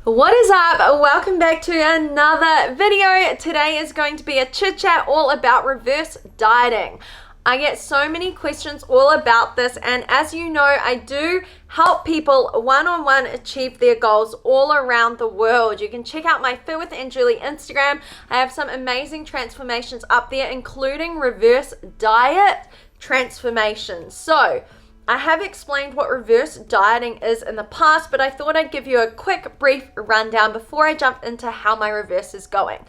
What is up? Welcome back to another video. Today is going to be a chit chat all about reverse dieting. I get so many questions all about this, and as you know, I do help people one-on-one achieve their goals all around the world. You can check out my Fit with Anjuli Instagram. I have some amazing transformations up there, including reverse diet transformations. So I have explained what reverse dieting is in the past, but I thought I'd give you a quick brief rundown before I jump into how my reverse is going.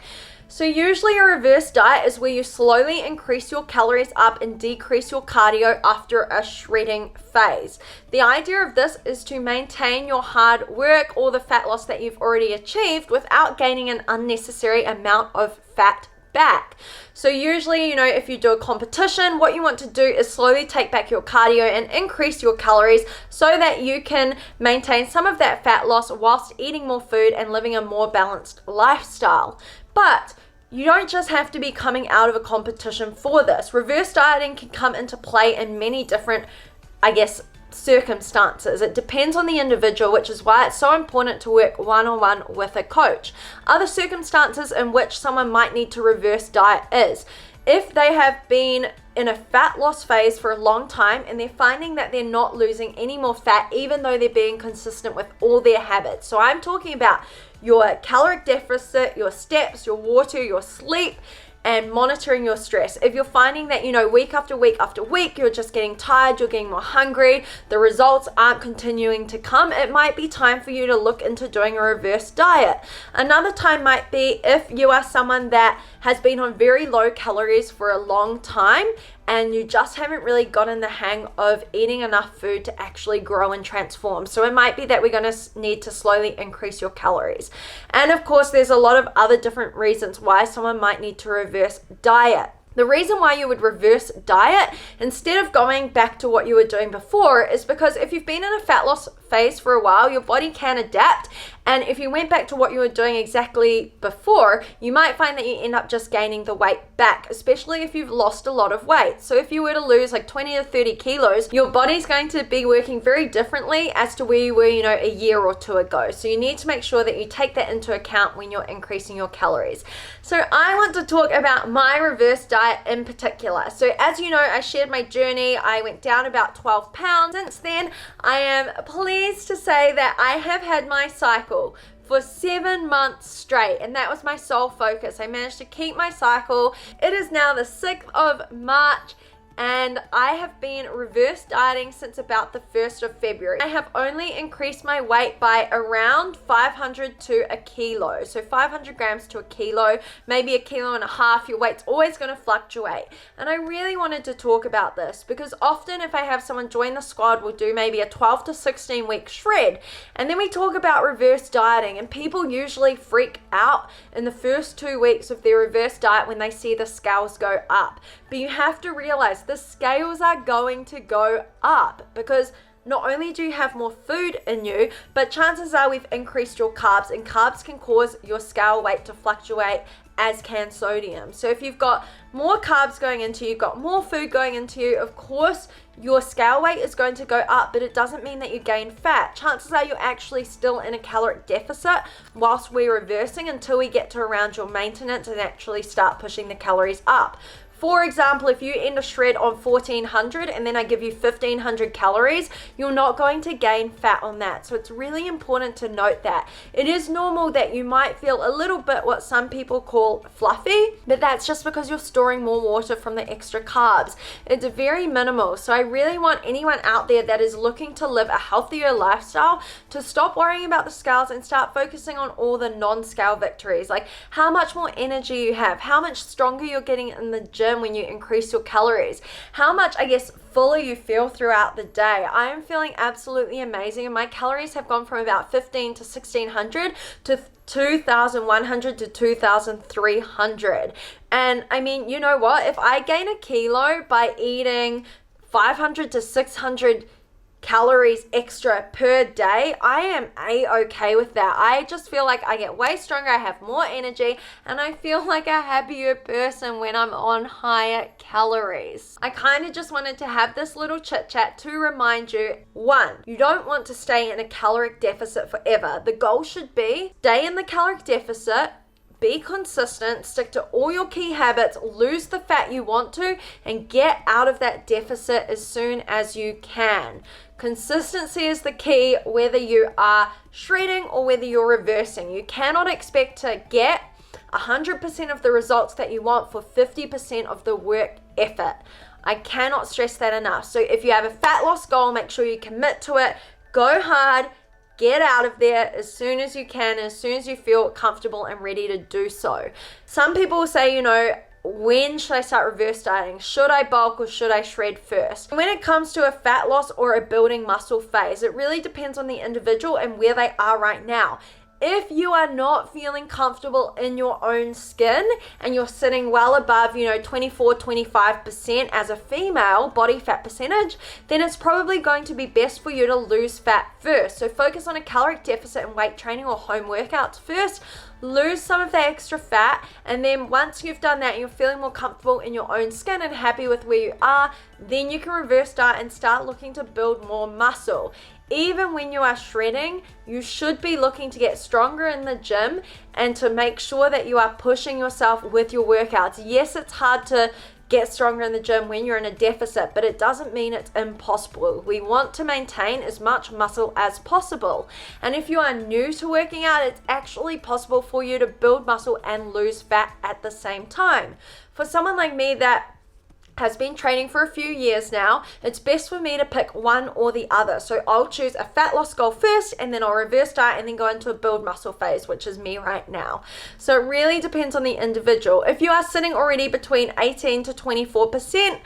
So usually a reverse diet is where you slowly increase your calories up and decrease your cardio after a shredding phase. The idea of this is to maintain your hard work or the fat loss that you've already achieved without gaining an unnecessary amount of fat back. So usually, if you do a competition, what you want to do is slowly take back your cardio and increase your calories so that you can maintain some of that fat loss whilst eating more food and living a more balanced lifestyle. But you don't just have to be coming out of a competition for this. Reverse dieting can come into play in many different, circumstances. It depends on the individual, which is why it's so important to work one-on-one with a coach. Other circumstances in which someone might need to reverse diet is if they have been in a fat loss phase for a long time and they're finding that they're not losing any more fat even though they're being consistent with all their habits. So I'm talking about your caloric deficit, your steps, your water, your sleep, and monitoring your stress. If you're finding that, week after week after week, you're just getting tired, you're getting more hungry, the results aren't continuing to come, it might be time for you to look into doing a reverse diet. Another time might be if you are someone that has been on very low calories for a long time and you just haven't really gotten the hang of eating enough food to actually grow and transform. So it might be that we're going to need to slowly increase your calories. And of course, there's a lot of other different reasons why someone might need to reverse diet. The reason why you would reverse diet instead of going back to what you were doing before is because if you've been in a fat loss phase for a while, your body can adapt. And if you went back to what you were doing exactly before, you might find that you end up just gaining the weight back, especially if you've lost a lot of weight. So if you were to lose like 20 to 30 kilos, your body's going to be working very differently as to where you were, a year or two ago. So you need to make sure that you take that into account when you're increasing your calories. So I want to talk about my reverse diet in particular. So as you know, I shared my journey. I went down about 12 pounds. Since then, I am pleased to say that I have had my cycle for 7 months straight, and that was my sole focus. I managed to keep my cycle. It is now the 6th of March, and I have been reverse dieting since about the 1st of February. I have only increased my weight by around 500 to a kilo. So 500 grams to a kilo, maybe a kilo and a half. Your weight's always going to fluctuate. And I really wanted to talk about this because often if I have someone join the squad, we'll do maybe a 12 to 16 week shred. And then we talk about reverse dieting, and people usually freak out in the first 2 weeks of their reverse diet when they see the scales go up. But you have to realize the scales are going to go up because not only do you have more food in you, but chances are we've increased your carbs, and carbs can cause your scale weight to fluctuate, as can sodium. So if you've got more carbs going into you, you've got more food going into you, of course your scale weight is going to go up, but it doesn't mean that you gain fat. Chances are you're actually still in a caloric deficit whilst we're reversing until we get to around your maintenance and actually start pushing the calories up. For example, if you end a shred on 1400 and then I give you 1500 calories, you're not going to gain fat on that. So it's really important to note that. It is normal that you might feel a little bit what some people call fluffy, but that's just because you're storing more water from the extra carbs. It's very minimal. So I really want anyone out there that is looking to live a healthier lifestyle to stop worrying about the scales and start focusing on all the non-scale victories, like how much more energy you have, how much stronger you're getting in the gym when you increase your calories, how much fuller you feel throughout the day. I am feeling absolutely amazing, and my calories have gone from about 15 to 1600 to 2100 to 2300. And I mean, you know what, if I gain a kilo by eating 500 to 600 calories extra per day, I am a-okay with that. I just feel like I get way stronger, I have more energy, and I feel like a happier person when I'm on higher calories. I kind of just wanted to have this little chit chat to remind you, one, you don't want to stay in a caloric deficit forever. The goal should be stay in the caloric deficit, be consistent, stick to all your key habits, lose the fat you want to, and get out of that deficit as soon as you can. Consistency is the key, whether you are shredding or whether you're reversing. You cannot expect to get 100% of the results that you want for 50% of the work effort. I cannot stress that enough. So if you have a fat loss goal, make sure you commit to it, go hard, get out of there as soon as you can, as soon as you feel comfortable and ready to do so. Some people say, when should I start reverse dieting? Should I bulk or should I shred first? When it comes to a fat loss or a building muscle phase, it really depends on the individual and where they are right now. If you are not feeling comfortable in your own skin and you're sitting well above, 24, 25% as a female body fat percentage, then it's probably going to be best for you to lose fat first. So focus on a caloric deficit and weight training or home workouts first. Lose some of that extra fat, and then once you've done that, you're feeling more comfortable in your own skin and happy with where you are, then you can reverse diet and start looking to build more muscle. Even when you are shredding, you should be looking to get stronger in the gym and to make sure that you are pushing yourself with your workouts. Yes, it's hard to get stronger in the gym when you're in a deficit, but it doesn't mean it's impossible. We want to maintain as much muscle as possible. And if you are new to working out, it's actually possible for you to build muscle and lose fat at the same time. For someone like me that has been training for a few years now, it's best for me to pick one or the other. So I'll choose a fat loss goal first, and then I'll reverse diet and then go into a build muscle phase, which is me right now. So it really depends on the individual. If you are sitting already between 18 to 24%,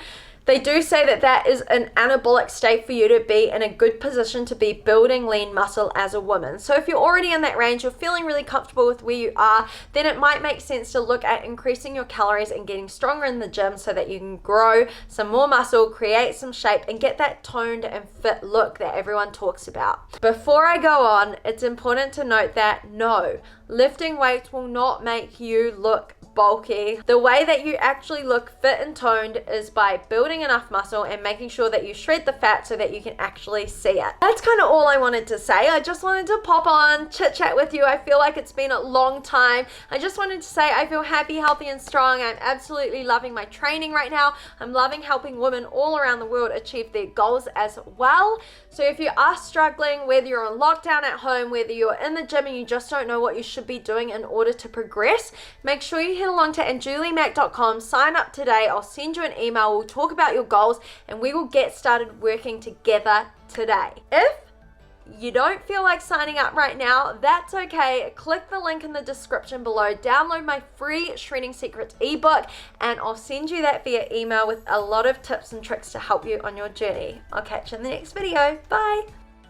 they do say that that is an anabolic state for you to be in a good position to be building lean muscle as a woman. So if you're already in that range, you're feeling really comfortable with where you are, then it might make sense to look at increasing your calories and getting stronger in the gym so that you can grow some more muscle, create some shape, and get that toned and fit look that everyone talks about. Before I go on, it's important to note that no, lifting weights will not make you look bulky. The way that you actually look fit and toned is by building enough muscle and making sure that you shred the fat so that you can actually see it. That's kind of all I wanted to say. I just wanted to pop on, chit chat with you. I feel like it's been a long time. I just wanted to say I feel happy, healthy, and strong. I'm absolutely loving my training right now. I'm loving helping women all around the world achieve their goals as well. So if you are struggling, whether you're on lockdown at home, whether you're in the gym and you just don't know what you should be doing in order to progress, make sure you head along to anjulimack.com, sign up today. I'll send you an email. We'll talk about your goals and we will get started working together today. If you don't feel like signing up right now, that's okay. Click the link in the description below, download my free Shredding Secrets ebook, and I'll send you that via email with a lot of tips and tricks to help you on your journey. I'll catch you in the next video. Bye.